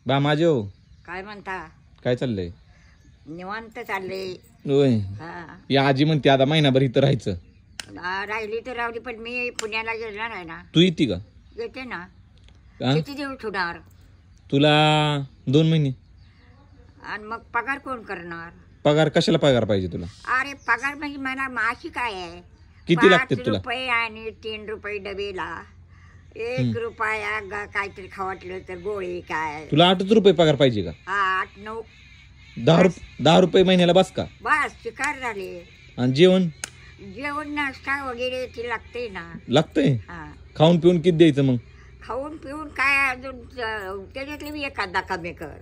बा माझे हो काय म्हणता? काय चाललंय? निवांत चालले. होय. हा. या आजी म्हणते आता महिनाभर इथं राहायचं. राहिली तर राहिली, पण मी पुण्याला गेणार आहे ना. तू येते का? येते ना. हा? किती दिवस होणार? तुला 2 महिने. आणि मग पगार कोण करणार? पगार कशाला पगार पाहिजे तुला? अरे पगार म्हणजे मला माशी काय आहे? किती लागते 5 तुला? रुपये आणि 3 रुपये डबेला. 1 रुपया काहीतरी खावाटलं तर गोळे काय. तुला 8 रुपये पगार पाहिजे का? 8 9 10 रुपये महिन्याला बस का? बस शिकार झाले. आणि जेवण जेवण नाश्ता वगैरे ते लागते ना. लागतंय? हा. खाऊन पिऊन किती द्यायचं मग? खाऊन पिऊन काय अजून त्याच्यातले मी एखादा कमी कर.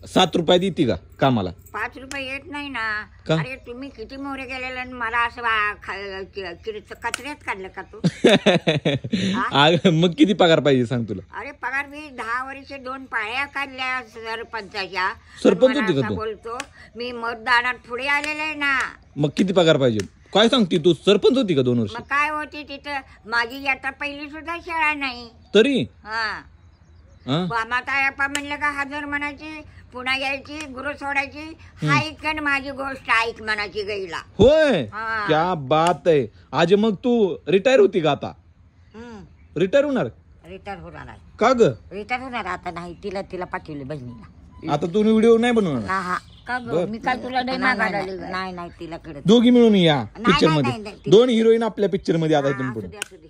7 रुपये देते का कामाला? 5 रुपये येत नाही ना. का? अरे तुम्ही किती मोरे गेलेले आणि मला असं कचऱ्यात काढलं का तू? मग किती पगार पाहिजे सांग तुला? अरे पगार मी 10 वर्षे 2 पाळ्या काढल्या सरपंचाच्या. सरपंच मला होती का असा तू? बोलतो मी मतदानात पुढे आलेले आहे ना. मग किती पगार पाहिजे? काय सांगते तू? सरपंच होती का 2 वर्ष? मग काय होती तिथं माझी आता पहिली सुद्धा शाळा नाही. तरी हा. माता म्हणलं का हजर म्हणायची, पुन्हा यायची, गुरु सोडायची. ऐक माझी गोष्ट ऐक म्हणायची गाईला. होय. हा. क्या बात आहे. आज मग तू रिटायर होती का आता? रिटायर होणार? रिटायर होणार आहे. का ग? रिटायर होणार आता नाही. तिला पाठवले बहिणीला. आता तू व्हिडिओ नाही बनवणार? हा हा. का ग? मी काय तुला नाही मागायला? नाही तिला कडे. दोघी मिळून या पिक्चर नाही, मध्ये. नाही. 2 हिरोईन आपल्या पिक्चर मध्ये आता इथून पुढे. असू दे.